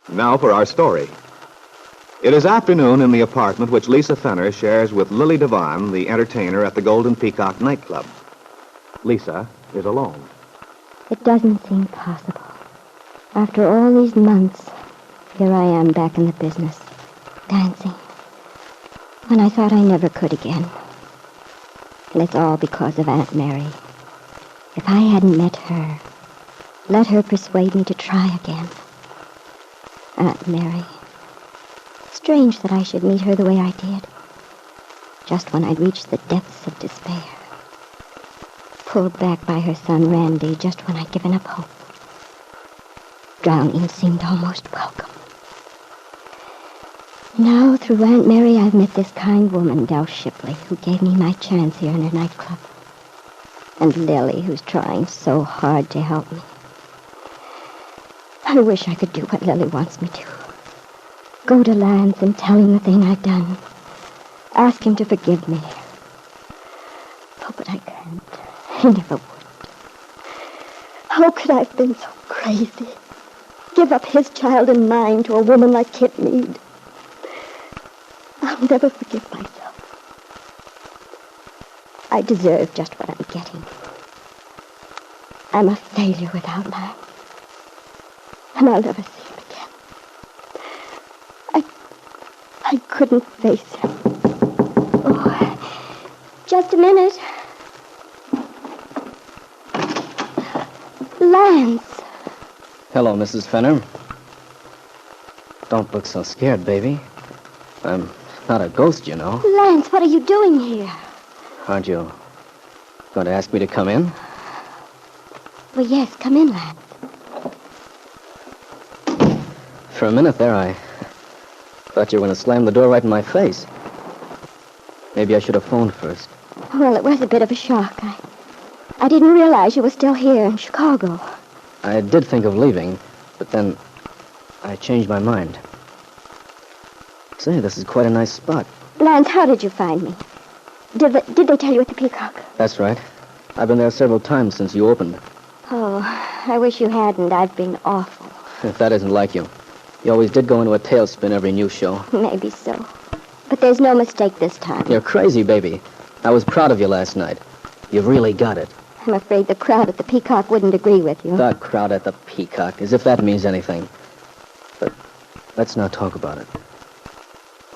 Now for our story. It is afternoon in the apartment which Lisa Fenner shares with Lily Devine, the entertainer at the Golden Peacock nightclub. Lisa is alone. It doesn't seem possible. After all these months, here I am back in the business, dancing, when I thought I never could again. And it's all because of Aunt Mary. If I hadn't met her, let her persuade me to try again. Aunt Mary. Strange that I should meet her the way I did. Just when I'd reached the depths of despair. Pulled back by her son Randy just when I'd given up hope. Drowning seemed almost welcome. Now, through Aunt Mary, I've met this kind woman, Dell Shipley, who gave me my chance here in her nightclub. And Lily, who's trying so hard to help me. I wish I could do what Lily wants me to. Go to Lance and tell him the thing I've done. Ask him to forgive me. Oh, but I can't. I never would. How could I have been so crazy? Give up his child and mine to a woman like Kit Meade. I'll never forgive myself. I deserve just what I'm getting. I'm a failure without Lance. And I'll never see him again. I couldn't face him. Oh, just a minute. Lance. Hello, Mrs. Fenner. Don't look so scared, baby. I'm not a ghost, you know. Lance, what are you doing here? Aren't you going to ask me to come in? Well, yes, come in, Lance. For a minute there, I thought you were going to slam the door right in my face. Maybe I should have phoned first. Well, it was a bit of a shock. I didn't realize you were still here in Chicago. I did think of leaving, but then I changed my mind. Say, this is quite a nice spot. Lance, how did you find me? Did they tell you at the Peacock? That's right. I've been there several times since you opened. Oh, I wish you hadn't. I've been awful. If that isn't like you. You always did go into a tailspin every new show. Maybe so. But there's no mistake this time. You're crazy, baby. I was proud of you last night. You've really got it. I'm afraid the crowd at the Peacock wouldn't agree with you. The crowd at the Peacock, as if that means anything. But let's not talk about it.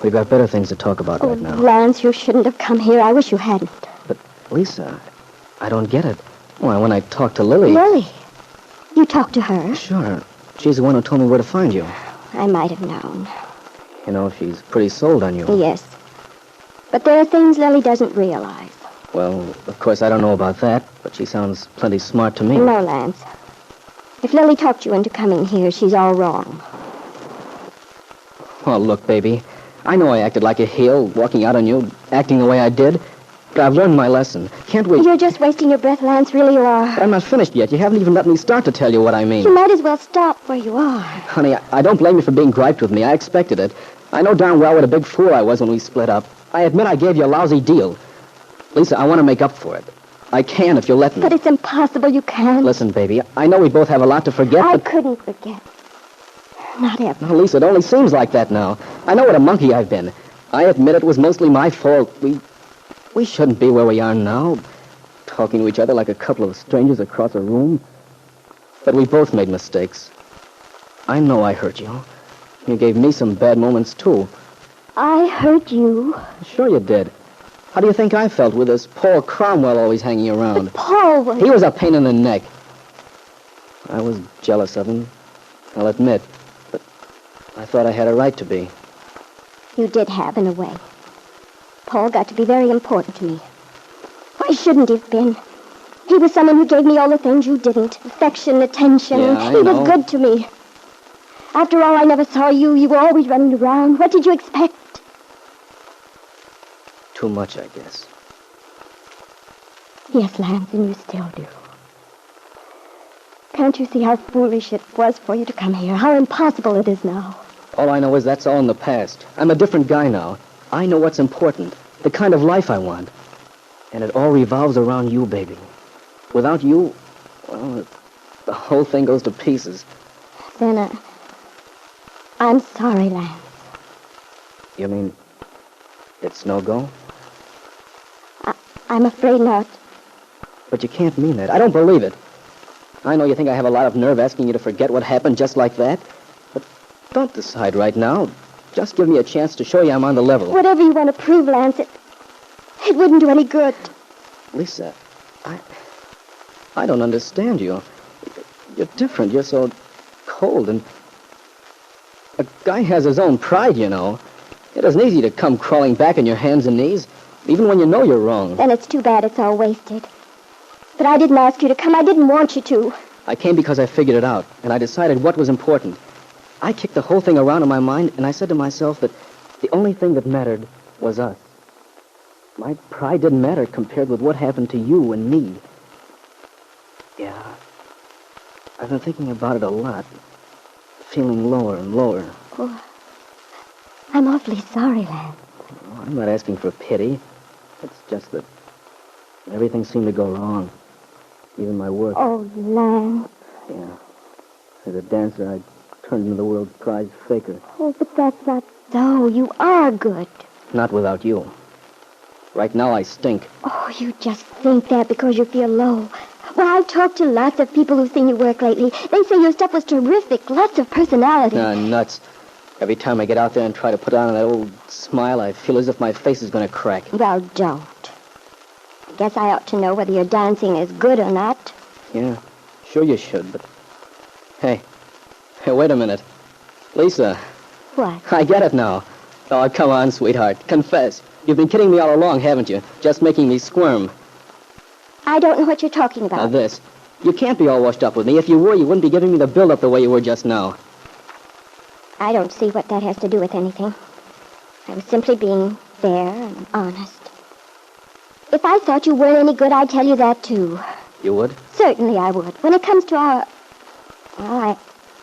We've got better things to talk about right now. Lance, you shouldn't have come here. I wish you hadn't. But, Lisa, I don't get it. Why, when I talked to Lily... Lily? You talked to her? Sure. She's the one who told me where to find you. I might have known. You know, she's pretty sold on you. Yes. But there are things Lily doesn't realize. Well, of course, I don't know about that, but she sounds plenty smart to me. No, Lance. If Lily talked you into coming here, she's all wrong. Oh, look, baby. I know I acted like a heel, walking out on you, acting the way I did. But I've learned my lesson. Can't we... You're just wasting your breath, Lance. Really you are. But I'm not finished yet. You haven't even let me start to tell you what I mean. You might as well stop where you are. Honey, I don't blame you for being griped with me. I expected it. I know darn well what a big fool I was when we split up. I admit I gave you a lousy deal. Lisa, I want to make up for it. I can if you'll let me. But it's impossible you can't. Listen, baby, I know we both have a lot to forget, I but... couldn't forget. Not ever. No, Lisa, it only seems like that now. I know what a monkey I've been. I admit it was mostly my fault. We shouldn't be where we are now, talking to each other like a couple of strangers across a room. But we both made mistakes. I know I hurt you. You gave me some bad moments, too. I hurt you. Sure you did. How do you think I felt with this Paul Cromwell always hanging around? But Paul was... He was a pain in the neck. I was jealous of him, I'll admit. But I thought I had a right to be. You did have, in a way. Paul got to be very important to me. Why shouldn't he have been? He was someone who gave me all the things you didn't. Affection, attention. Yeah, I know. He was good to me. After all, I never saw you. You were always running around. What did you expect? Too much, I guess. Yes, Lance, and you still do. Can't you see how foolish it was for you to come here? How impossible it is now? All I know is that's all in the past. I'm a different guy now. I know what's important, the kind of life I want. And it all revolves around you, baby. Without you, well, the whole thing goes to pieces. Then I'm sorry, Lance. You mean it's no go? I'm afraid not. But you can't mean that. I don't believe it. I know you think I have a lot of nerve asking you to forget what happened just like that. But don't decide right now. Just give me a chance to show you I'm on the level. Whatever you want to prove, Lance, it wouldn't do any good. Lisa, I don't understand you. You're different. You're so cold, and a guy has his own pride, you know. It isn't easy to come crawling back on your hands and knees, even when you know you're wrong. Then it's too bad it's all wasted. But I didn't ask you to come. I didn't want you to. I came because I figured it out, and I decided what was important. I kicked the whole thing around in my mind, and I said to myself that the only thing that mattered was us. My pride didn't matter compared with what happened to you and me. Yeah, I've been thinking about it a lot, feeling lower and lower. Oh, I'm awfully sorry, Lance. Oh, I'm not asking for pity. It's just that everything seemed to go wrong. Even my work. Oh, Lance. Yeah. As a dancer, I turned into the world's prize faker. Oh, but that's not so. You are good. Not without you. Right now, I stink. Oh, you just think that because you feel low. Well, I've talked to lots of people who've seen you work lately. They say your stuff was terrific. Lots of personality. Nuts. Every time I get out there and try to put on that old smile, I feel as if my face is going to crack. Well, don't. I guess I ought to know whether your dancing is good or not. Yeah, sure you should, but... Hey, wait a minute. Lisa. What? I get it now. Oh, come on, sweetheart. Confess. You've been kidding me all along, haven't you? Just making me squirm. I don't know what you're talking about. Now, this. You can't be all washed up with me. If you were, you wouldn't be giving me the build-up the way you were just now. I don't see what that has to do with anything. I was simply being fair and honest. If I thought you weren't any good, I'd tell you that, too. You would? Certainly I would. When it comes to our... Well,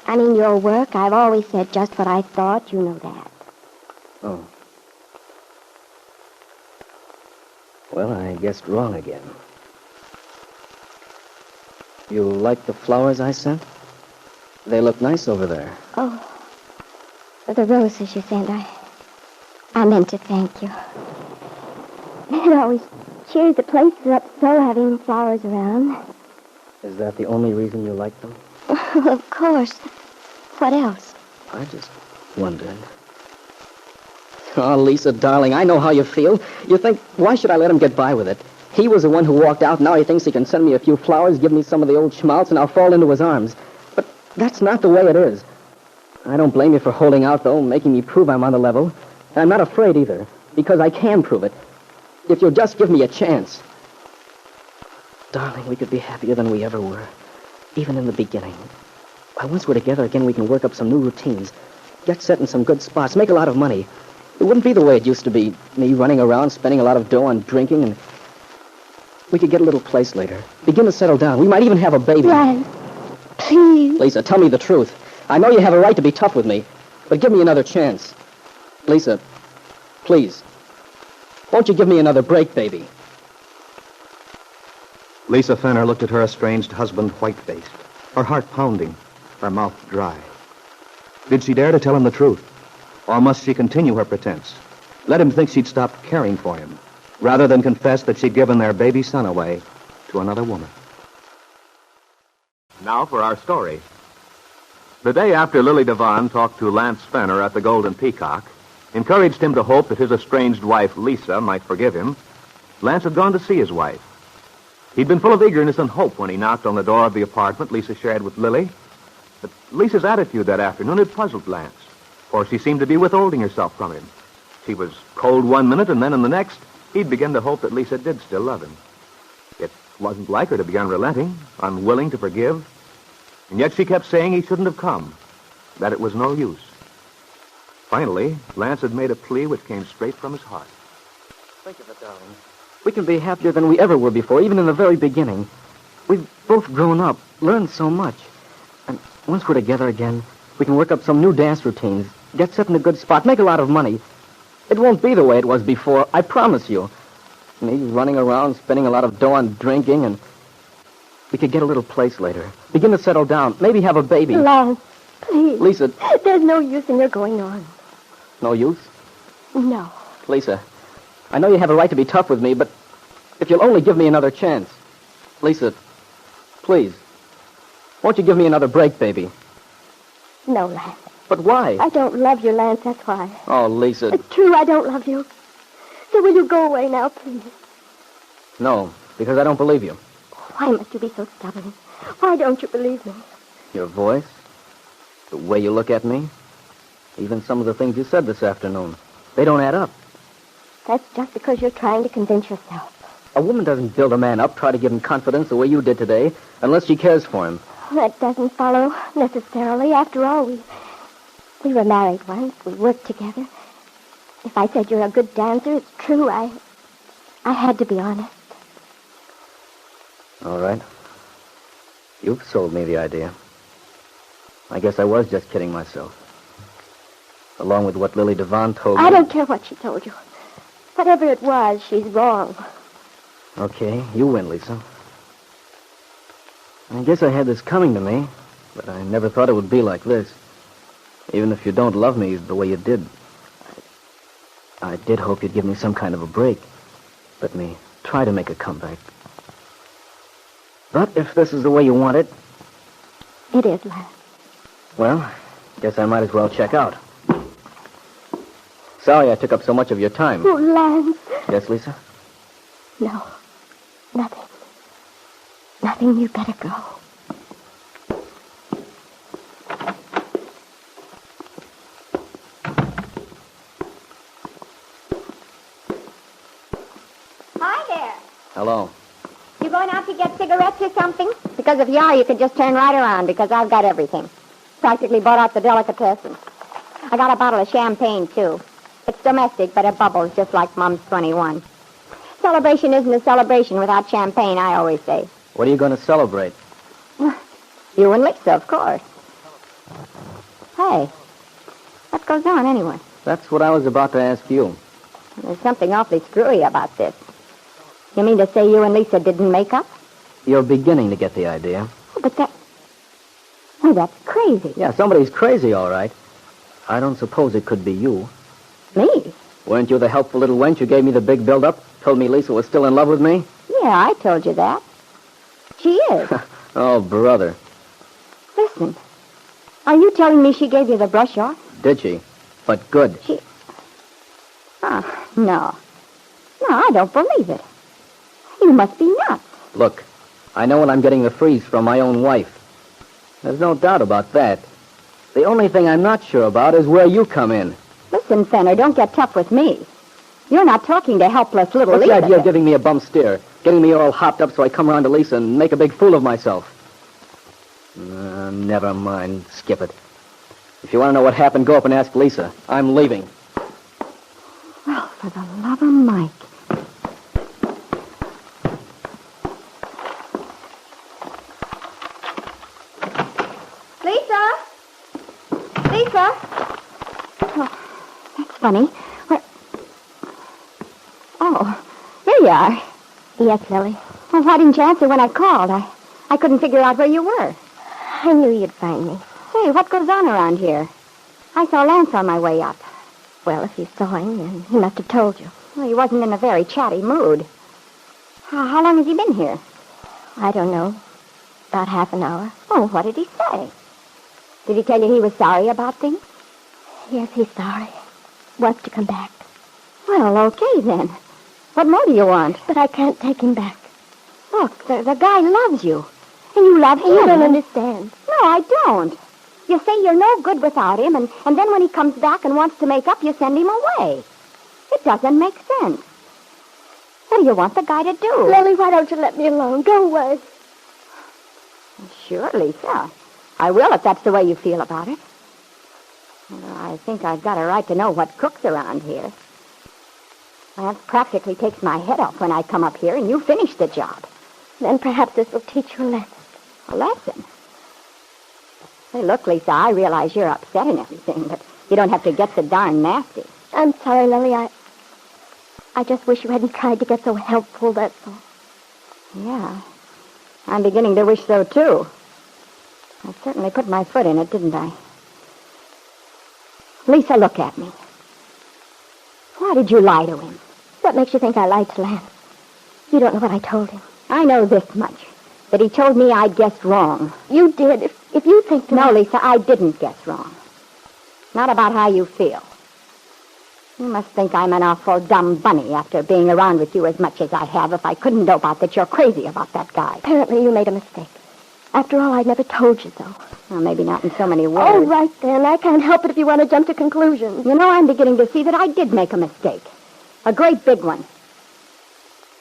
I mean your work, I've always said just what I thought. You know that. Oh. Well, I guessed wrong again. You like the flowers I sent? They look nice over there. Oh, the roses you sent, I meant to thank you. It always cheers the place up so, having flowers around. Is that the only reason you like them? Of course. What else? I just wondered. Oh, Lisa, darling, I know how you feel. You think, why should I let him get by with it? He was the one who walked out. Now he thinks he can send me a few flowers, give me some of the old schmaltz, and I'll fall into his arms. But that's not the way it is. I don't blame you for holding out, though, making me prove I'm on the level. And I'm not afraid either, because I can prove it. If you'll just give me a chance. Darling, we could be happier than we ever were, even in the beginning. Why, once we're together again, we can work up some new routines, get set in some good spots, make a lot of money. It wouldn't be the way it used to be, me running around, spending a lot of dough on drinking, and we could get a little place later, begin to settle down. We might even have a baby. Lance, please. Lisa, tell me the truth. I know you have a right to be tough with me, but give me another chance. Lisa, please. Won't you give me another break, baby? Lisa Fenner looked at her estranged husband white-faced, her heart pounding, her mouth dry. Did she dare to tell him the truth? Or must she continue her pretense? Let him think she'd stopped caring for him, rather than confess that she'd given their baby son away to another woman. Now for our story. The day after Lily Devon talked to Lance Fenner at the Golden Peacock, encouraged him to hope that his estranged wife, Lisa, might forgive him, Lance had gone to see his wife. He'd been full of eagerness and hope when he knocked on the door of the apartment Lisa shared with Lily. But Lisa's attitude that afternoon had puzzled Lance, for she seemed to be withholding herself from him. She was cold one minute, and then in the next, he'd begin to hope that Lisa did still love him. It wasn't like her to be unrelenting, unwilling to forgive. And yet she kept saying he shouldn't have come, that it was no use. Finally, Lance had made a plea which came straight from his heart. Think of it, darling. We can be happier than we ever were before, even in the very beginning. We've both grown up, learned so much. And once we're together again, we can work up some new dance routines, get set in a good spot, make a lot of money. It won't be the way it was before, I promise you. Me running around, spending a lot of dough on drinking, and we could get a little place later. Begin to settle down, maybe have a baby. Lance, Please. Lisa. There's no use in your going on. No use? No. Lisa, I know you have a right to be tough with me, but if you'll only give me another chance. Lisa, please. Won't you give me another break, baby? No, Lance. But why? I don't love you, Lance, that's why. Oh, Lisa. It's true, I don't love you. So will you go away now, please? No, because I don't believe you. Why must you be so stubborn? Why don't you believe me? Your voice, the way you look at me, even some of the things you said this afternoon, they don't add up. That's just because you're trying to convince yourself. A woman doesn't build a man up, try to give him confidence the way you did today, unless she cares for him. That doesn't follow necessarily. After all, we were married once. We worked together. If I said you're a good dancer, it's true. I had to be honest. All right. You've sold me the idea. I guess I was just kidding myself. Along with what Lily Devon told me. I don't care what she told you. Whatever it was, she's wrong. Okay, you win, Lisa. I guess I had this coming to me, but I never thought it would be like this. Even if you don't love me the way you did. I did hope you'd give me some kind of a break. Let me try to make a comeback. But if this is the way you want it... It is, Lance. Well, guess I might as well check out. Sorry I took up so much of your time. Oh, Lance. Yes, Lisa? No. Nothing. Nothing. You better go. Hi there. Hello. You going out to get cigarettes or something? Because if you are, you can just turn right around because I've got everything. Practically bought out the delicatessen. I got a bottle of champagne, too. It's domestic, but it bubbles just like Mom's 21. Celebration isn't a celebration without champagne, I always say. What are you going to celebrate? You and Lisa, of course. Hey, what goes on anyway? That's what I was about to ask you. There's something awfully screwy about this. You mean to say you and Lisa didn't make up? You're beginning to get the idea. Oh, but that... Oh, that's crazy. Yeah, somebody's crazy, all right. I don't suppose it could be you. Me? Weren't you the helpful little wench who gave me the big build-up? Told me Lisa was still in love with me? Yeah, I told you that. She is. Oh, brother. Listen, are you telling me she gave you the brush off? Did she? But good. She... Oh, no. No, I don't believe it. You must be nuts. Look, I know when I'm getting the freeze from my own wife. There's no doubt about that. The only thing I'm not sure about is where you come in. Listen, Fenner, don't get tough with me. You're not talking to helpless little What's Lisa. the idea of giving me a bum steer? Getting me all hopped up so I come around to Lisa and make a big fool of myself? Never mind. Skip it. If you want to know what happened, go up and ask Lisa. I'm leaving. Well, for the love of Mike. Lisa? Lisa? Oh, that's funny. Where... Oh, here you are. Yes, Lily. Well, why didn't you answer when I called? I couldn't figure out where you were. I knew you'd find me. Hey, what goes on around here? I saw Lance on my way up. Well, if you saw him, then he must have told you. Well, he wasn't in a very chatty mood. How long has he been here? I don't know. About half an hour. Oh, what did he say? Did he tell you he was sorry about things? Yes, he's sorry. Wants to come back. Well, okay, then. What more do you want? But I can't take him back. Look, the guy loves you. And you love him. You don't understand. No, I don't. You say you're no good without him, and then when he comes back and wants to make up, you send him away. It doesn't make sense. What do you want the guy to do? Lily, why don't you let me alone? Go away. Sure, Lisa. I will if that's the way you feel about it. Well, I think I've got a right to know what cooks around here. Lance practically takes my head off when I come up here, and you finish the job. Then perhaps this will teach you a lesson. A lesson? Hey, look, Lisa, I realize you're upset and everything, but you don't have to get so darn nasty. I'm sorry, Lily. I just wish you hadn't tried to get so helpful, that's all. Yeah, I'm beginning to wish so, too. I certainly put my foot in it, didn't I? Lisa, look at me. Why did you lie to him? What makes you think I lied to Lance? You don't know what I told him. I know this much, that he told me I guessed wrong. You did. If you think that... No, Lisa, I didn't guess wrong. Not about how you feel. You must think I'm an awful dumb bunny after being around with you as much as I have if I couldn't dope out that you're crazy about that guy. Apparently you made a mistake. After all, I'd never told you so. Well, maybe not in so many words. Oh, right then. I can't help it if you want to jump to conclusions. You know, I'm beginning to see that I did make a mistake. A great big one.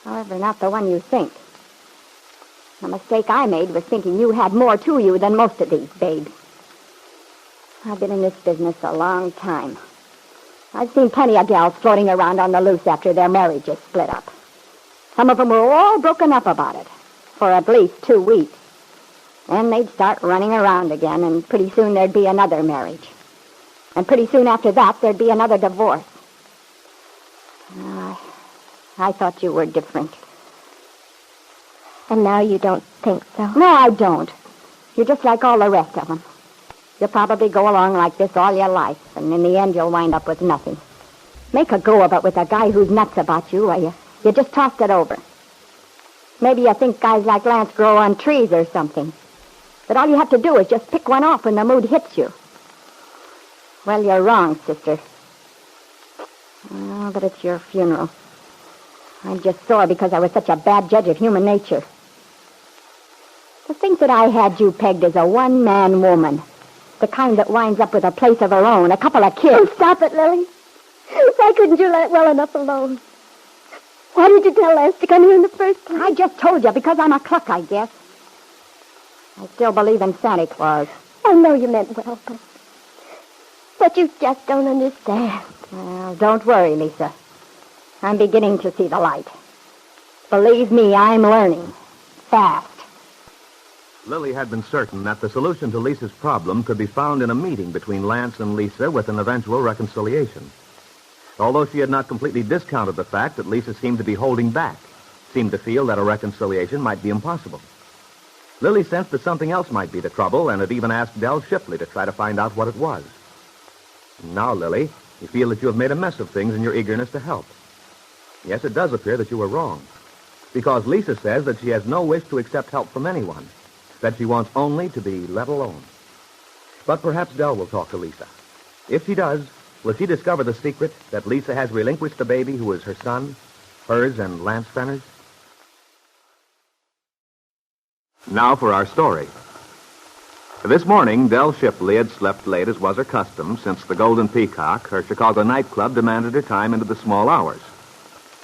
However, not the one you think. The mistake I made was thinking you had more to you than most of these babes. I've been in this business a long time. I've seen plenty of gals floating around on the loose after their marriages split up. Some of them were all broken up about it for at least 2 weeks. Then they'd start running around again, and pretty soon there'd be another marriage. And pretty soon after that, there'd be another divorce. I thought you were different. And now you don't think so? No, I don't. You're just like all the rest of them. You'll probably go along like this all your life, and in the end you'll wind up with nothing. Make a go of it with a guy who's nuts about you, or you just tossed it over. Maybe you think guys like Lance grow on trees or something. But all you have to do is just pick one off when the mood hits you. Well, you're wrong, sister. Oh, but it's your funeral. I'm just sore because I was such a bad judge of human nature. To think that I had you pegged as a one-man woman. The kind that winds up with a place of her own, a couple of kids. Oh, stop it, Lily. Why couldn't you let it well enough alone? Why did you tell Lance to come here in the first place? I just told you because I'm a cluck, I guess. I still believe in Santa Claus. I know you meant well, but you just don't understand. Well, don't worry, Lisa. I'm beginning to see the light. Believe me, I'm learning. Fast. Lily had been certain that the solution to Lisa's problem could be found in a meeting between Lance and Lisa with an eventual reconciliation. Although she had not completely discounted the fact that Lisa seemed to be holding back, seemed to feel that a reconciliation might be impossible. Lily sensed that something else might be the trouble and had even asked Dell Shipley to try to find out what it was. Now, Lily, you feel that you have made a mess of things in your eagerness to help. Yes, it does appear that you were wrong, because Lisa says that she has no wish to accept help from anyone, that she wants only to be let alone. But perhaps Dell will talk to Lisa. If she does, will she discover the secret that Lisa has relinquished the baby who is her son, hers and Lance Fenner's? Now for our story. This morning, Dell Shipley had slept late as was her custom since the Golden Peacock, her Chicago nightclub, demanded her time into the small hours.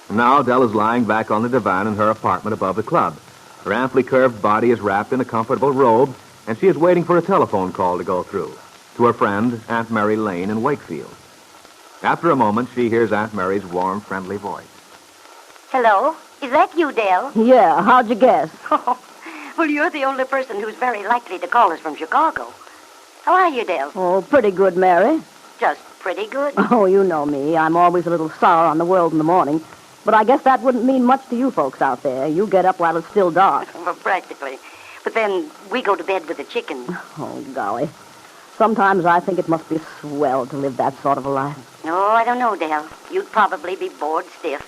Now Dell is lying back on the divan in her apartment above the club. Her amply curved body is wrapped in a comfortable robe, and she is waiting for a telephone call to go through to her friend, Aunt Mary Lane in Wakefield. After a moment, she hears Aunt Mary's warm, friendly voice. Hello? Is that you, Dell? Yeah, how'd you guess? Well, you're the only person who's very likely to call us from Chicago. How are you, Dell? Oh, pretty good, Mary. Just pretty good. Oh, you know me. I'm always a little sour on the world in the morning. But I guess that wouldn't mean much to you folks out there. You get up while it's still dark. Well, practically. But then we go to bed with the chickens. Oh, golly. Sometimes I think it must be swell to live that sort of a life. No, I don't know, Dell. You'd probably be bored stiff.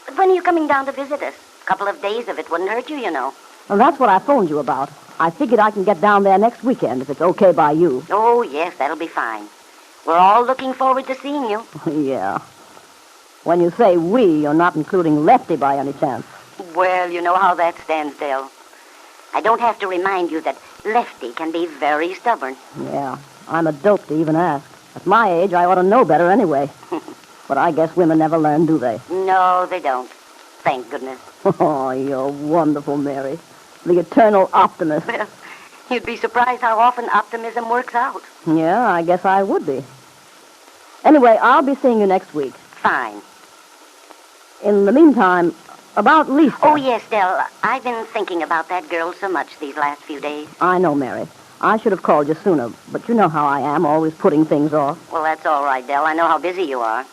But when are you coming down to visit us? A couple of days of it wouldn't hurt you, you know. Well, that's what I phoned you about. I figured I can get down there next weekend if it's okay by you. Oh, yes, that'll be fine. We're all looking forward to seeing you. Yeah. When you say we, you're not including Lefty by any chance. Well, you know how that stands, Dell. I don't have to remind you that Lefty can be very stubborn. Yeah, I'm a dope to even ask. At my age, I ought to know better anyway. But I guess women never learn, do they? No, they don't. Thank goodness. Oh, you're wonderful, Mary. The eternal optimist. Well, you'd be surprised how often optimism works out. Yeah, I guess I would be. Anyway, I'll be seeing you next week. Fine. In the meantime, about Lisa. Oh, yes, Dell. I've been thinking about that girl so much these last few days. I know, Mary. I should have called you sooner, but you know how I am, always putting things off. Well, that's all right, Dell. I know how busy you are.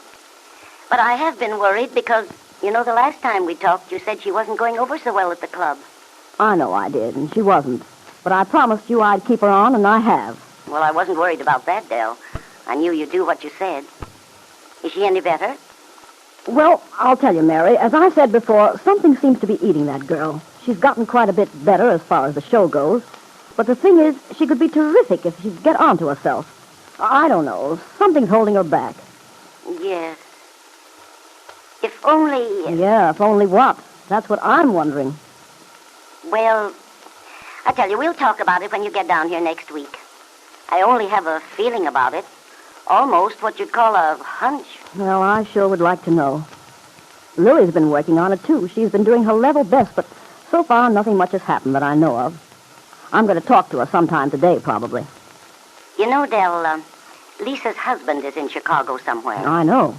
But I have been worried because, you know, the last time we talked, you said she wasn't going over so well at the club. I know I did, and she wasn't. But I promised you I'd keep her on, and I have. Well, I wasn't worried about that, Dell. I knew you'd do what you said. Is she any better? Well, I'll tell you, Mary. As I said before, something seems to be eating that girl. She's gotten quite a bit better as far as the show goes. But the thing is, she could be terrific if she'd get onto herself. I don't know. Something's holding her back. Yes. If only... Yeah, if only what? That's what I'm wondering. Well, I tell you, we'll talk about it when you get down here next week. I only have a feeling about it. Almost what you'd call a hunch. Well, I sure would like to know. Lily's been working on it, too. She's been doing her level best, but so far nothing much has happened that I know of. I'm going to talk to her sometime today, probably. You know, Dell, Lisa's husband is in Chicago somewhere. I know.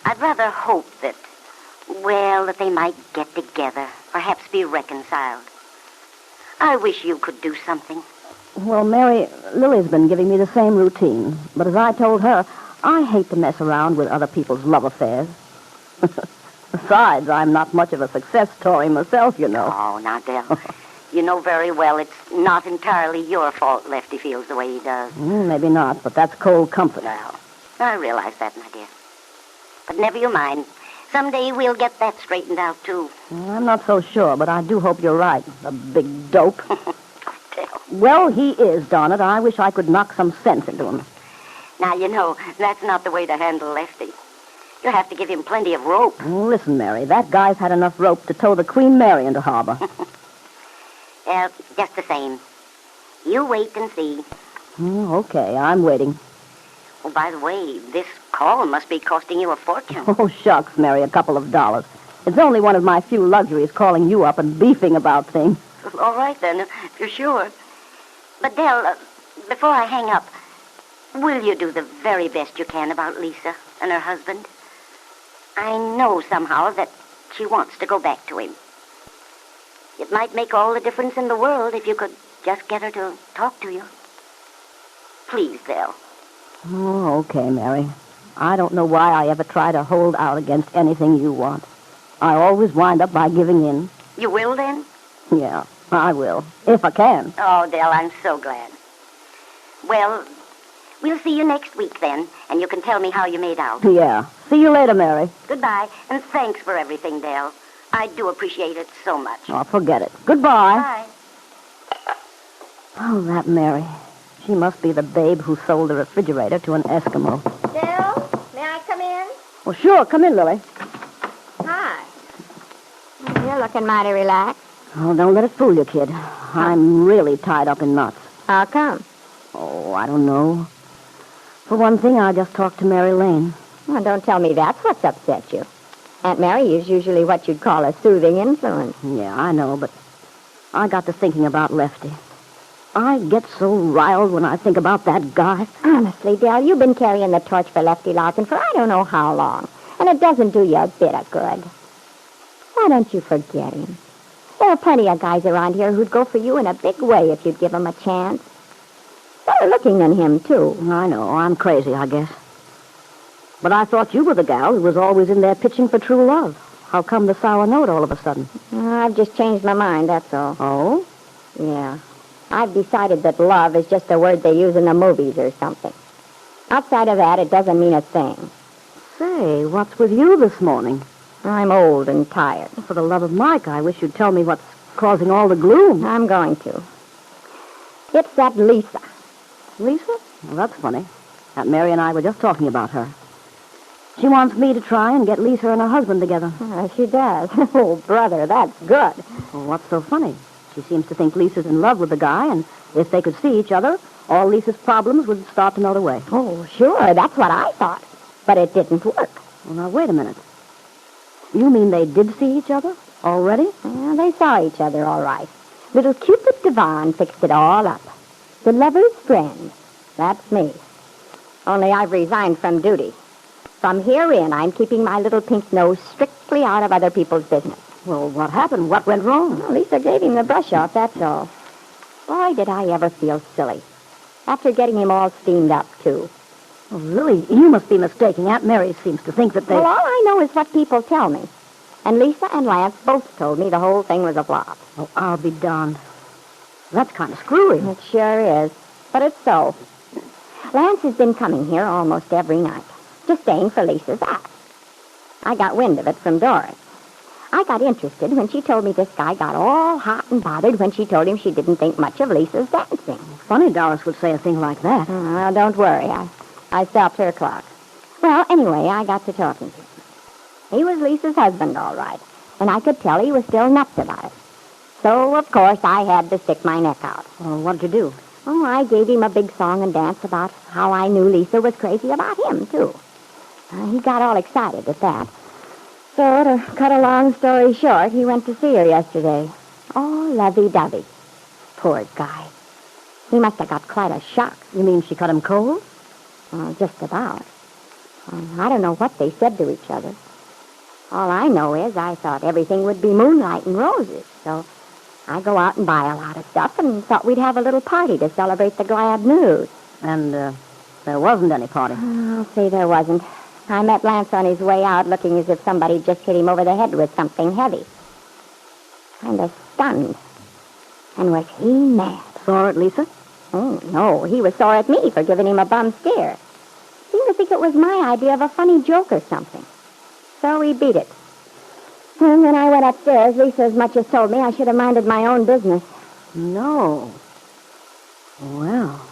I'd rather hope that, well, that they might get together, perhaps be reconciled. I wish you could do something. Well, Mary, Lily's been giving me the same routine. But as I told her, I hate to mess around with other people's love affairs. Besides, I'm not much of a success story myself, you know. Oh, now, Dell, you know very well it's not entirely your fault Lefty feels the way he does. Maybe not, but that's cold comfort. Well, I realize that, my dear. But never you mind. Someday we'll get that straightened out, too. I'm not so sure, but I do hope you're right, the big dope. Dell. Well, he is, darn it. I wish I could knock some sense into him. Now, you know, that's not the way to handle Lefty. You have to give him plenty of rope. Listen, Mary, that guy's had enough rope to tow the Queen Mary into harbor. Just the same. You wait and see. Okay, I'm waiting. Oh, by the way, this call must be costing you a fortune. Oh, shucks, Mary, a couple of dollars. It's only one of my few luxuries, calling you up and beefing about things. All right, then, if you're sure. But, Dell, before I hang up, will you do the very best you can about Lisa and her husband? I know somehow that she wants to go back to him. It might make all the difference in the world if you could just get her to talk to you. Please, Dell. Oh, okay, Mary. I don't know why I ever try to hold out against anything you want. I always wind up by giving in. You will, then? Yeah, I will, if I can. Oh, Dell, I'm so glad. Well, we'll see you next week, then, and you can tell me how you made out. Yeah. See you later, Mary. Goodbye, and thanks for everything, Dell. I do appreciate it so much. Oh, forget it. Goodbye. Bye. Oh, that Mary. She must be the babe who sold the refrigerator to an Eskimo. Dell, may I come in? Well, sure. Come in, Lily. Hi. You're looking mighty relaxed. Oh, don't let it fool you, kid. I'm really tied up in knots. How come? Oh, I don't know. For one thing, I just talked to Mary Lane. Well, don't tell me that's what's upset you. Aunt Mary is usually what you'd call a soothing influence. Yeah, I know, but I got to thinking about Lefty. I get so riled when I think about that guy. Honestly, Dell, you've been carrying the torch for Lefty Larkin for I don't know how long, and it doesn't do you a bit of good. Why don't you forget him? There are plenty of guys around here who'd go for you in a big way if you'd give them a chance. They're looking at him, too. I know. I'm crazy, I guess. But I thought you were the gal who was always in there pitching for true love. How come the sour note all of a sudden? I've just changed my mind, that's all. Oh? Yeah. I've decided that love is just a word they use in the movies or something. Outside of that, it doesn't mean a thing. Say, what's with you this morning? I'm old and tired. For the love of Mike, I wish you'd tell me what's causing all the gloom. I'm going to. It's that Lisa. Lisa? Well, that's funny. Aunt Mary and I were just talking about her. She wants me to try and get Lisa and her husband together. She does. Oh, brother, that's good. Well, what's so funny? She seems to think Lisa's in love with the guy, and if they could see each other, all Lisa's problems would start to melt away. Oh, sure, that's what I thought. But it didn't work. Well, now, wait a minute. You mean they did see each other already? Well, they saw each other all right. Little Cupid Devon fixed it all up. The lover's friend. That's me. Only I've resigned from duty. From here in, I'm keeping my little pink nose strictly out of other people's business. Well, what happened? What went wrong? Well, Lisa gave him the brush off, that's all. Why did I ever feel silly? After getting him all steamed up, too. Oh, Lily, you must be mistaken. Aunt Mary seems to think that they... Well, all I know is what people tell me. And Lisa and Lance both told me the whole thing was a flop. Oh, I'll be darned. That's kind of screwy. It sure is. But it's so. Lance has been coming here almost every night, just staying for Lisa's act. I got wind of it from Doris. I got interested when she told me this guy got all hot and bothered when she told him she didn't think much of Lisa's dancing. Funny Doris would say a thing like that. Well, don't worry. I stopped her clock. Well, anyway, I got to talking to him. He was Lisa's husband, all right, and I could tell he was still nuts about it. So, of course, I had to stick my neck out. Well, what did you do? Oh, I gave him a big song and dance about how I knew Lisa was crazy about him, too. He got all excited at that. So, to cut a long story short, he went to see her yesterday. Oh, lovey-dovey. Poor guy. He must have got quite a shock. You mean she cut him cold? Just about. I don't know what they said to each other. All I know is I thought everything would be moonlight and roses, so I go out and buy a lot of stuff and thought we'd have a little party to celebrate the glad news. And there wasn't any party. I'll say there wasn't. I met Lance on his way out looking as if somebody just hit him over the head with something heavy. Kind of stunned. And was he mad? Sore at Lisa? Oh, no, he was sore at me for giving him a bum steer. Seemed to think it was my idea of a funny joke or something. So he beat it. And when I went upstairs, Lisa as much as told me I should have minded my own business. No. Well,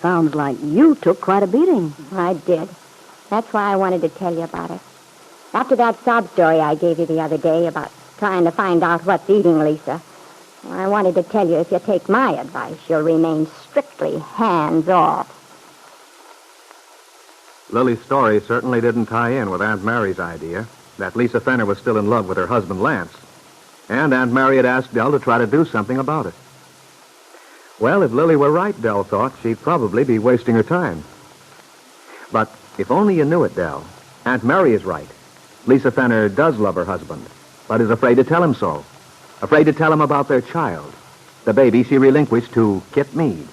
sounds like you took quite a beating. I did. That's why I wanted to tell you about it. After that sob story I gave you the other day about trying to find out what's eating Lisa, I wanted to tell you if you take my advice, you'll remain strictly hands-off. Lily's story certainly didn't tie in with Aunt Mary's idea that Lisa Fenner was still in love with her husband, Lance. And Aunt Mary had asked Dell to try to do something about it. Well, if Lily were right, Dell thought, she'd probably be wasting her time. But if only you knew it, Dell, Aunt Mary is right. Lisa Fenner does love her husband, but is afraid to tell him so. Afraid to tell him about their child, the baby she relinquished to Kit Meade.